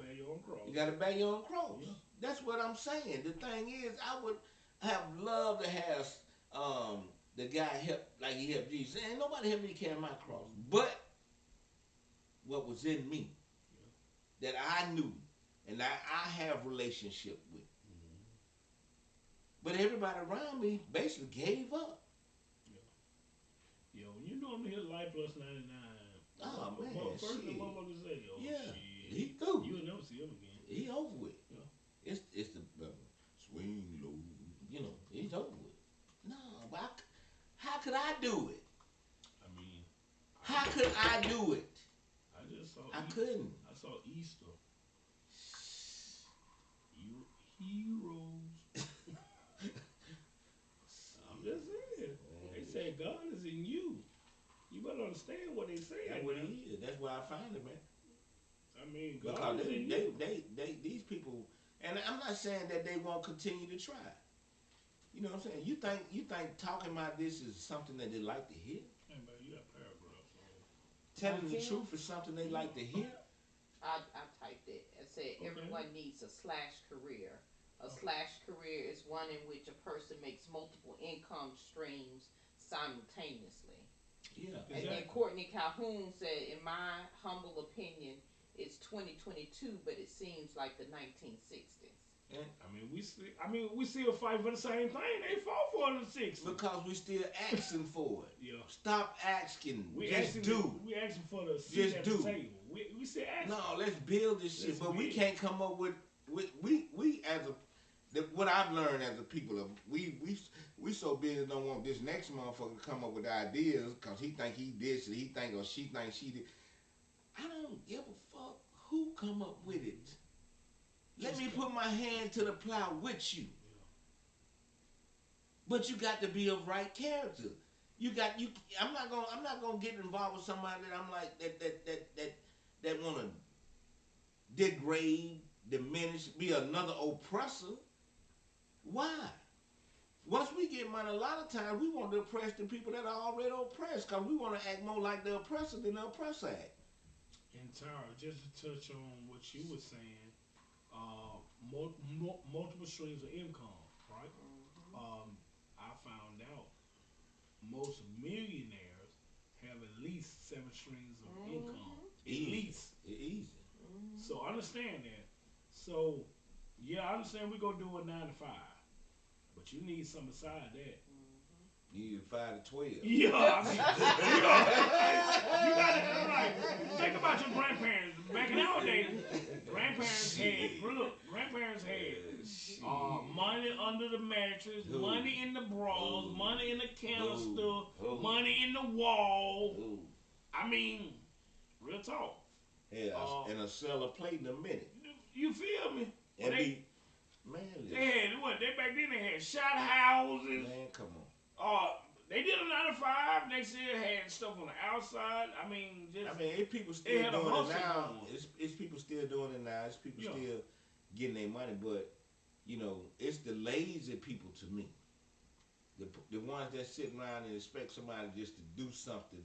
You got to bear your own cross. Yeah. That's what I'm saying. The thing is, I would have loved to have the guy help like he helped Jesus. Ain't nobody helped me carry my cross. But what was in me that I knew and that I have relationship with. But everybody around me basically gave up. Yo, you know want to hear Life Plus 99. Oh man, First the shit. motherfucker say, oh Yeah, shit, he through. you'll never see him again. He over with. Yeah. It's the swing low. You know, he's over with. No, but how could I do it? I mean, How could I do it? I just saw. I couldn't. I saw Easter. Heroes. I'm just saying. They say God is in you. You better understand what they say. That's what he is. That's where I found it, man. I mean, God Because is in you. these people, and I'm not saying that they won't continue to try. You know what I'm saying? You think talking about this is something that they like to hear? Hey, man, you got paragraphs. Telling the Okay. truth is something they like to hear? I typed it. It said Okay. everyone needs a slash career. A slash career is one in which a person makes multiple income streams simultaneously. Yeah. And Exactly. then Courtney Calhoun said, in my humble opinion, it's 2022, but it seems like the 1960s. I mean, we still fight for the same thing. They fought for it in the '60s. Because we still asking for it. Yeah. Stop asking. We Just asking, do. We asking for the seat Just at do. the table. We still asking. No, let's build this shit. Let's But we build. can't come up with we as a what I've learned as a people of we so busy don't want this next motherfucker to come up with ideas because he think he this and he think or she think she did. I don't give a fuck who come up with it. Let me put my hand to the plow with you. But you got to be of right character. I'm not gonna get involved with somebody that I'm like that wanna degrade, diminish, be another oppressor. Why? Once we get money, a lot of times we want to oppress the people that are already oppressed because we want to act more like the oppressor than the oppressor act. And Tara, just to touch on what you were saying, multiple streams of income, right? I found out most millionaires have at least 7 streams of income. At least. Easy. So understand that. So yeah, I understand we gonna do a 9 to 5, but you need something beside that. You need 5 to 12. Yeah, I mean, you got it right. Think about your grandparents. Back in our days, grandparents had money under the mattress, money in the bras, money in the canister, money in the wall. I mean, real talk. Yeah, and a seller plate in a minute. You feel me? And They had what? They back then they had shot houses. Man, come on. They did a 9 to 5. Next year had stuff on the outside. I mean, it's people still doing it now. Going. It's people still doing it now. It's people still getting their money, but you know, it's the lazy people to me. The ones that sit around and expect somebody just to do something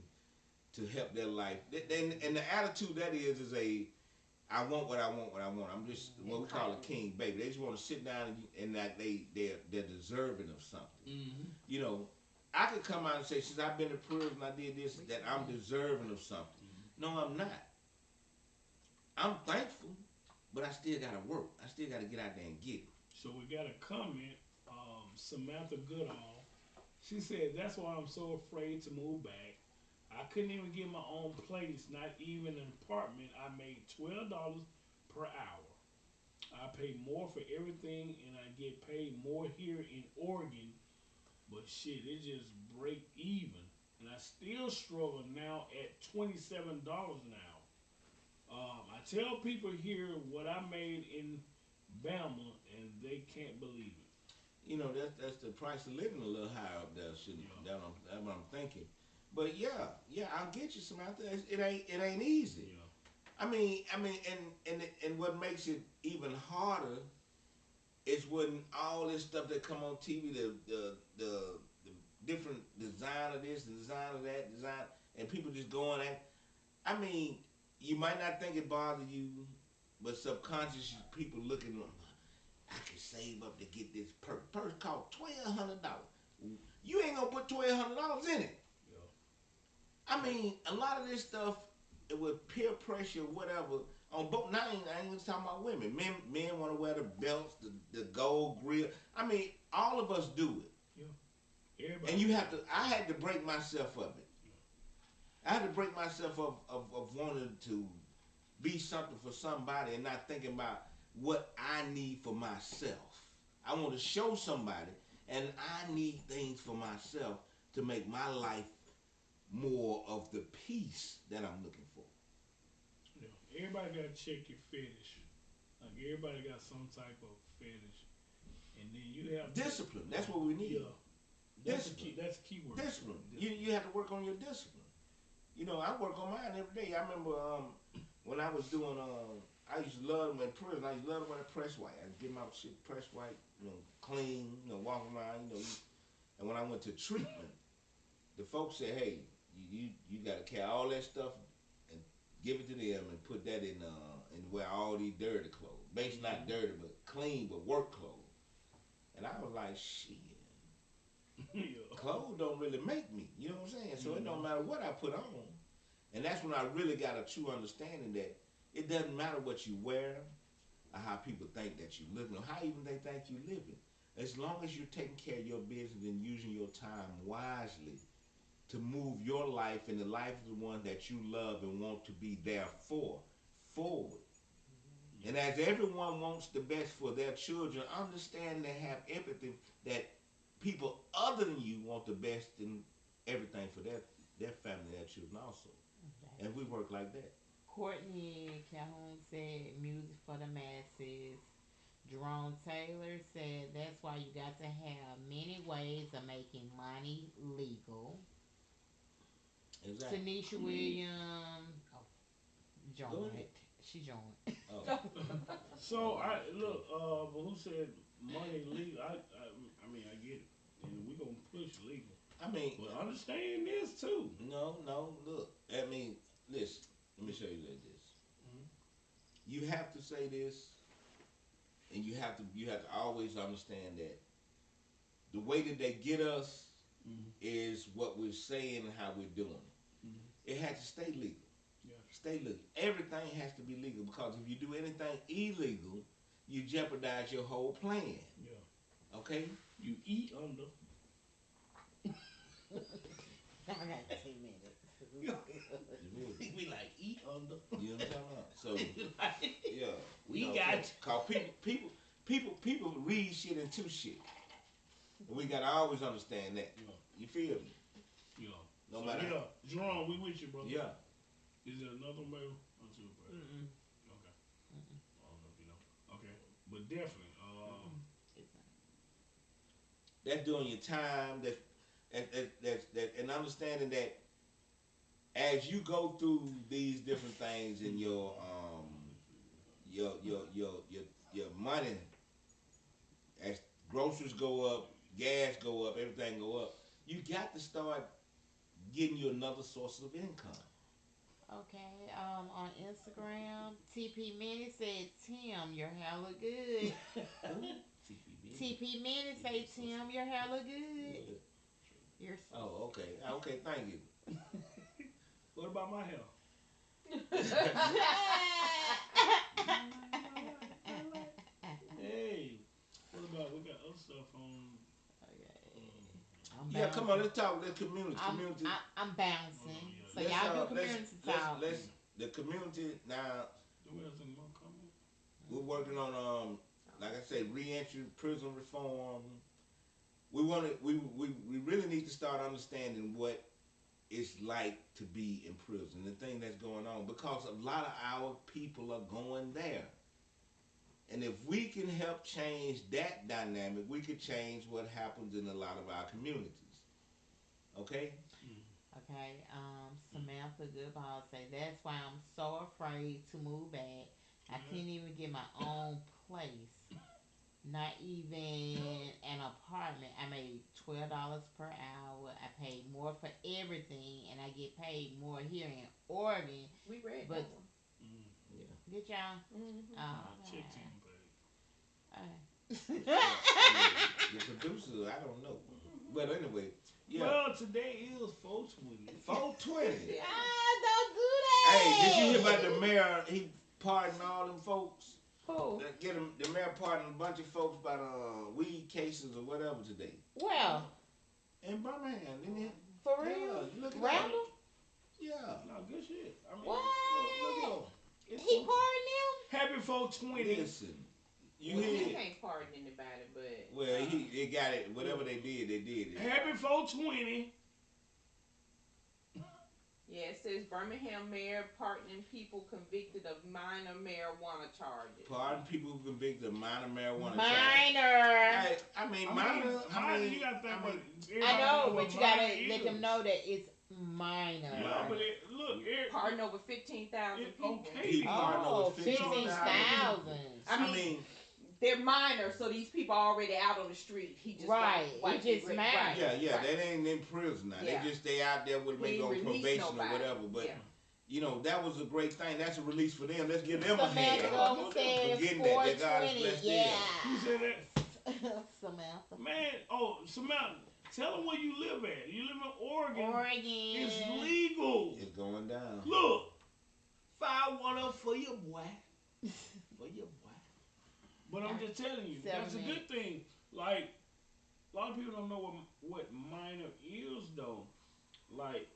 to help their life. And the attitude that is I want what I want, what I want. I'm just what we call a king baby. They just want to sit down and that they're deserving of something. Mm-hmm. You know, I could come out and say, since I've been to prison, I did this, that I'm deserving of something. No, I'm not. I'm thankful, but I still gotta work. I still gotta get out there and get it. So we got a comment. Samantha Goodall. She said, "That's why I'm so afraid to move back. I couldn't even get my own place, not even an apartment. I made $12 per hour. I pay more for everything, and I get paid more here in Oregon. But shit, it just break even, and I still struggle now at $27 an hour. I tell people here what I made in Bama, and they can't believe it. You know, that's the price of living a little higher up there. That's what I'm thinking. But yeah, I'll get you, Samantha. It ain't easy. Yeah. I mean, and what makes it even harder is when all this stuff that come on TV, the different design of this, the design of that, design, and people just going at. I mean, you might not think it bothers you, but subconsciously people looking at them. I can save up to get this purse. Purse cost $1,200. You ain't gonna put $1,200 in it. Yeah. I mean, a lot of this stuff with peer pressure, whatever. On both, now I ain't even talking about women. Men want to wear the belts, the gold grill. I mean, all of us do it. Yeah. Everybody. And you have to. I had to break myself of it. I had to break myself of wanting to be something for somebody and not thinking about what I need for myself. I want to show somebody, and I need things for myself to make my life more of the peace that I'm looking for. Yeah. Everybody got to check your fetish. Like everybody got some type of fetish, and then you have to. Discipline. That's what we need. Yeah, that's a key. Discipline. That's a key word. Discipline. Discipline. You have to work on your discipline. You know, I work on mine every day. I remember when I was doing I used to love them in prison. I used to love them when they press white. I'd get my shit pressed white, clean, walking around, And when I went to treatment, the folks said, "Hey, you got to carry all that stuff and give it to them and put that in and wear all these dirty clothes. Basically not dirty, but clean, but work clothes." And I was like, "Shit, Yeah. clothes don't really make me." You know what I'm saying? So it don't matter what I put on. And that's when I really got a true understanding that it doesn't matter what you wear or how people think that you living or how even they think you living. As long as you're taking care of your business and using your time wisely to move your life and the life of the one that you love and want to be there for forward. And as everyone wants the best for their children, understand and have empathy that people other than you want the best in everything for their family, their children also. Okay. And we work like that. Courtney Calhoun said music for the masses. Jerome Taylor said that's why you got to have many ways of making money legal. Exactly. Tanisha Williams, oh, Go joined. ahead. She joined. Oh. So I look. But who said money legal? I mean I get it, and we gonna push legal. I mean, But understand this too. no, look. I mean, listen. Let me show you like this. Mm-hmm. You have to say this, and you have to always understand that the way that they get us Mm-hmm. is what we're saying and how we're doing it. Mm-hmm. It has to stay legal. Yeah. Stay legal. Everything has to be legal because if you do anything illegal, you jeopardize your whole plan. Yeah. Okay? You eat under. I got 2 minutes. We like eat under. You know what I'm talking about? So Like, yeah, we got cause people read shit into shit. And we gotta always understand that. you. You feel me? Yeah. No So, matter. yeah, Jerome, we with you, brother. Yeah. Is there another way? Or two, bro? Mm-mm. Okay. Mm-mm. I don't know if you know. Okay. But definitely. Mm-mm. It's not. That's doing your time. And understanding that as you go through these different things in your money, as groceries go up, gas go up, everything go up, you got to start getting you another source of income. Okay, on Instagram, TP Minnie said, Tim, your hair look good. Ooh, TPB. TP Minnie say, Tim, your hair look good. Good. You're Oh, okay. Okay, thank you. What about my hair? Hey, what about we got other stuff on? Okay. Um, I'm Yeah, come on, bouncing. let's talk. Let's community. Community. I'm bouncing. So Let's y'all do let's community let's talk. let's the community now. do we have some more comments? We're working on like I say, reentry, prison reform. We want to. We really need to start understanding what it's like to be in prison. The thing that's going on because a lot of our people are going there. And if we can help change that dynamic, we could change what happens in a lot of our communities. Okay? Okay, Samantha Goodball say that's why I'm so afraid to move back. I can't even get my own place. Not even an apartment. I made $12 per hour. I paid more for everything, and I get paid more here in Oregon. We read But that one. Mm. Yeah. did y'all? Mm-hmm. I Oh, checked him, okay. Yeah. I mean, the producer, I don't know. But anyway, but yeah. well, today is 420. 420. Yeah. Ah, don't do Hey, did you hear that. about the mayor? He pardoned all them folks. Who? Get him, the mayor pardoned a bunch of folks about weed cases or whatever today Well, in Birmingham. Didn't he? for Yeah, real? look it up. Randall? Yeah, 420. Listen, you Well, he hear? can't pardon anybody, but Well, they got it. Whatever they did, they did it. Happy 420. yeah, it says Birmingham mayor pardoning people convicted of minor marijuana charges. Pardon people who convicted of minor marijuana charges. Minor. I mean, minor. You gotta think about it. I know, Everybody but you what gotta minor let them is. know that it's minor. Yeah, but look, Pardon over 15,000 people. okay. He pardoned Oh, over 15,000. I mean, they're minor, so these people are already out on the street. He just Right, wiped it just it, matters. right. Yeah, Right. they ain't in prison now. Yeah. They just stay out there with He maybe ain't on released probation or nobody. whatever. But Yeah. you know, that was a great thing. That's a release for them. Let's give them a hand. Samantha said Forgetting that God has 420. blessed Yeah. Who said that? Samantha. Man, Samantha, tell them where you live at. You live in Oregon. Oregon. It's legal. It's going down. Look, fire one up for your boy. For your boy. But I'm just telling you, that's a good thing. Like, a lot of people don't know what minor is, though. Like,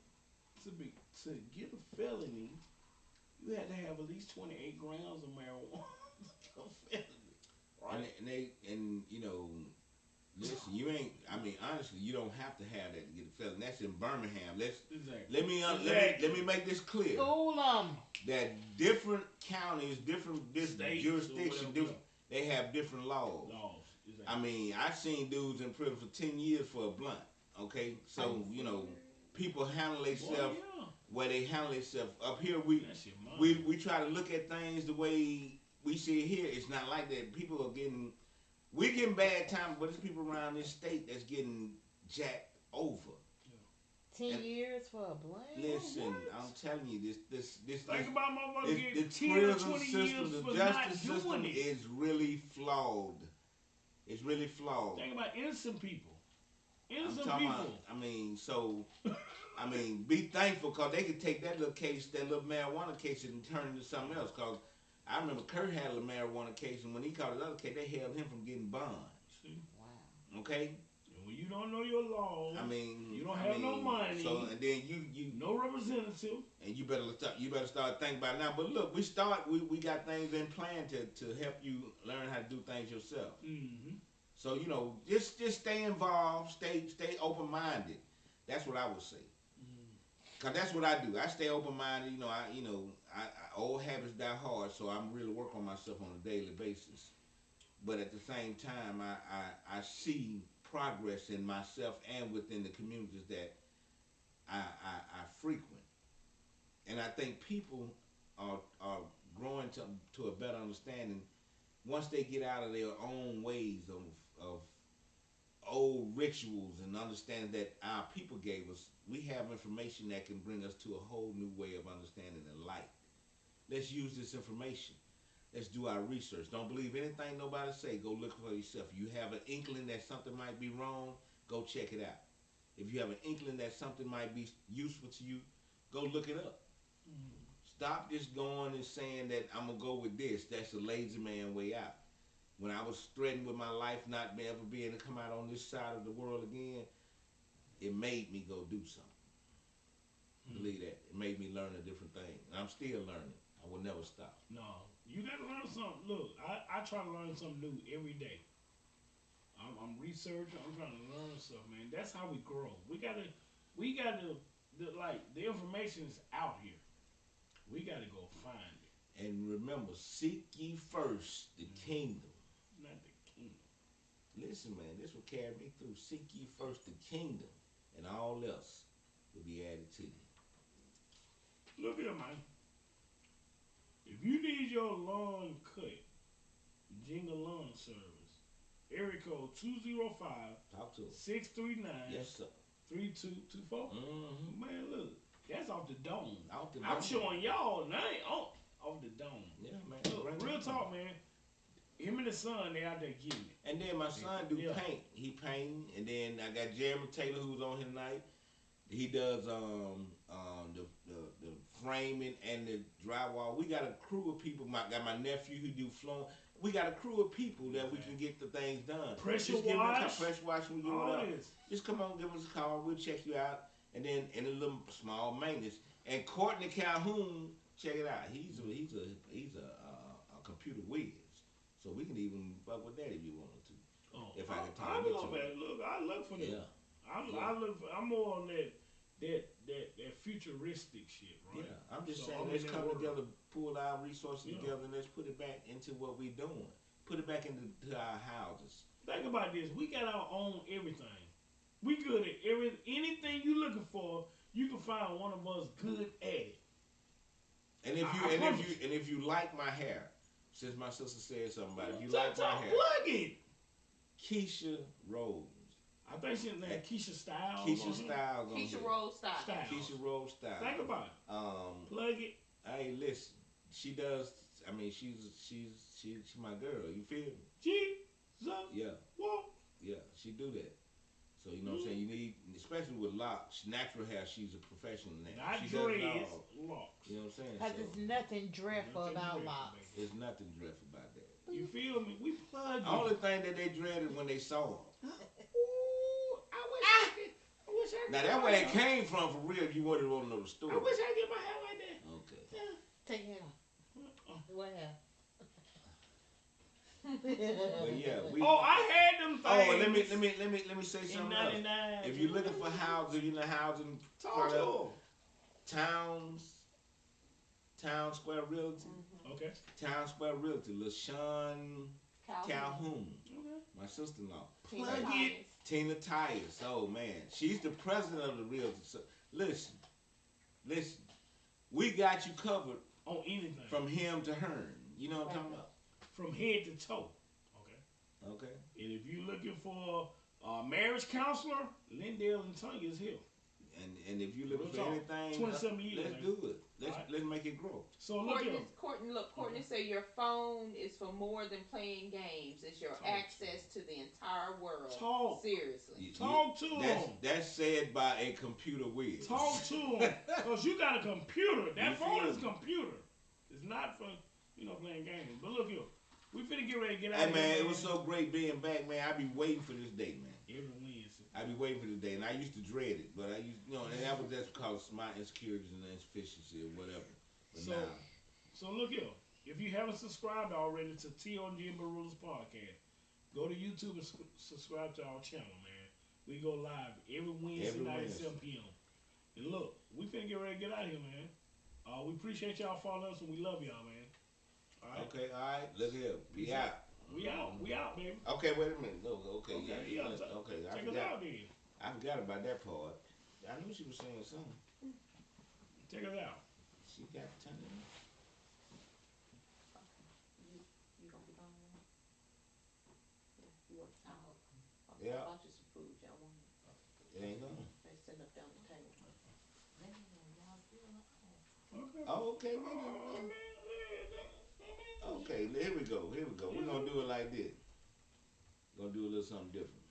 to get a felony, you had to have at least 28 grams of marijuana. A felony. Right? And you know, listen, you ain't. I mean, honestly, you don't have to have that to get a felony. That's in Birmingham. Let me make this clear. School them. That different counties, different States jurisdictions, they have different laws. Exactly. I mean, I seen dudes in prison for 10 years for a blunt. Okay, so you know, people handle themselves where they handle themselves. Up here, we try to look at things the way we see it here. It's not like that. People are we're getting bad time, but there's people around this state that's getting jacked over. 10 years for a blunt? Listen, I'm telling you, this Think about motherfuckers the getting 10 or prison 20 system, years the for justice not system doing it. is really flawed. It's really flawed. Think about innocent people. Innocent I'm talking people. about, I mean, be thankful because they could take that little case, that little marijuana case, and turn it into something else. Because I remember Kurt had a marijuana case, and when he caught another case, they held him from getting bond. See? Wow. Okay? And when you don't know your laws, you don't have no money. So and then you no representative, and you better start thinking about it now. But look, we got things in plan to help you learn how to do things yourself. Mm-hmm. So you know, just stay involved, stay open minded. That's what I would say. Cause that's what I do. I stay open minded. You know, I old habits die hard. So I'm really working on myself on a daily basis. But at the same time, I see progress in myself and within the communities that I frequent. And I think people are growing to a better understanding once they get out of their own ways of old rituals and understanding that our people gave us. We have information that can bring us to a whole new way of understanding and light. Let's use this information. Let's do our research. Don't believe anything nobody say. Go look for yourself. You have an inkling that something might be wrong, go check it out. If you have an inkling that something might be useful to you, go look it up. Stop just going and saying that I'm going to go with this. That's a lazy man way out. When I was threatened with my life not ever being to come out on this side of the world again, it made me go do something. Believe that. It made me learn a different thing. And I'm still learning. I will never stop. No, you got to learn something. Look, I try to learn something new every day. I'm researching. I'm trying to learn stuff, man. That's how we grow. We gotta like the information is out here. We gotta go find it. And remember, seek ye first the kingdom. Not the kingdom. Listen, man, this will carry me through. Seek ye first the kingdom, and all else will be added to you. Look here, man. If you need your lawn cut, Jingle Lawn Service, area code 205 Talk to us. 639 Yes, sir. 3224. Mm-hmm. Man, look, that's off the dome. Off the I'm dome. showing y'all now off the dome. Yeah, man. Look, real talk, man. Him and his son, they out there getting it. And then my son do Yeah. paint. He paint, and then I got Jeremy Taylor who's on here tonight. He does the framing and the drywall. We got a crew of people. Got my nephew who do flooring. We got a crew of people that we can get the things done. Pressure Just give wash. us a pressure wash. We give All it up. this. Just come on, give us a call. We'll check you out. And then in a little small maintenance. And Courtney Calhoun, check it out. He's a computer whiz. So we can even fuck with that if you wanted to. Oh, If I could I turn you love to it. that. Look, I look for that. Yeah, I yeah, look. I'm more on that futuristic shit, right? yeah. I'm just So saying, I'm in let's that come world. together, pull our resources Yeah. together, and let's put it back into what we doing. Put it back into to our houses. Think about this. We got our own everything. We good at anything you looking for. You can find one of us good at it. And if you I and if promise you you. and if you like my hair, since my sister said something about it, if you Talk, like my talk, hair, plug it. Keisha Rose. I think she's named Keisha Styles. Keisha Style gonna Keisha do Rose style. Styles. Keisha Rose Style. Think about it. Plug it. Hey, listen, she does. I mean, she's my girl. You feel me? Jesus. Yeah, Whoa. yeah, she do that. So you know what I'm saying. You need, especially with locks, natural hair. She's a professional now. Not She does it dreads, all. locks. You know what I'm saying? Cause So there's nothing dreadful Nothing about dreadful, locks. baby. there's nothing dreadful about that. You feel me? We plug The it. only thing that they dreaded when they saw her. Ooh, I wish I could. I wish I could. Now get that my where it hair- came from for real. If you wanted to know the story. I wish I could get my hair like that. Okay. Yeah. Take it out. What But yeah, we. Oh, I had them things. Oh, let me say in something else. 99. If you're looking for housing, you know housing Talk to product, her. towns, Town Square Realty, Okay. Town Square Realty, LaShawn Calhoun, Okay. my sister-in-law, Tina Plug Thomas. it. Tina Tyus. Oh man, she's the president of the Realty. So, listen, listen, we got you covered On anything. from him to her. You know what I'm talking about? From head to toe. Okay. Okay. And if you're looking for a marriage counselor, Lindell and Tanya is here. And if you're looking Real for talk. anything, 27 years, let's man. do it. Let's Right. let's make it grow. So look here. Courtney said your phone is for more than playing games. It's your Talk. access to the entire world. Talk. Seriously. Talk to them. That's said by a computer whiz. Talk to them. Because you got a computer. That You phone feel is me? computer. It's not for, playing games. But look here. We finna get ready to get out Hey of man, here. it was so great being back, man. I be waiting for this day, man. Every Wednesday. I be waiting for this day, and I used to dread it, but I used, and that was just because of my insecurities and insufficiency or whatever. But So, now, So look here. If you haven't subscribed already to T.O.G and Barulas podcast, go to YouTube and subscribe to our channel, man. We go live every Wednesday Every night Wednesday. at 7 p.m. And look, we finna get ready to get out of here, man. We appreciate y'all following us and we love y'all, man. All right. okay, all right, look here, we Peace out. We out. We out, baby. Okay, wait a minute. No, okay, Okay, yeah, yeah. okay. I Check us forgot. out, then. I forgot about that part. I knew she was saying something. Check us out. She got time. You gonna be gone now? Yeah, you want to talk? Okay, Yeah. I bought you some food. Y'all want it? It ain't gone. They sitting up there on the table. Okay. Oh, okay, wait a Oh, minute. man. Okay, here we go. Here we go. We're gonna do it like this. Gonna do a little something different.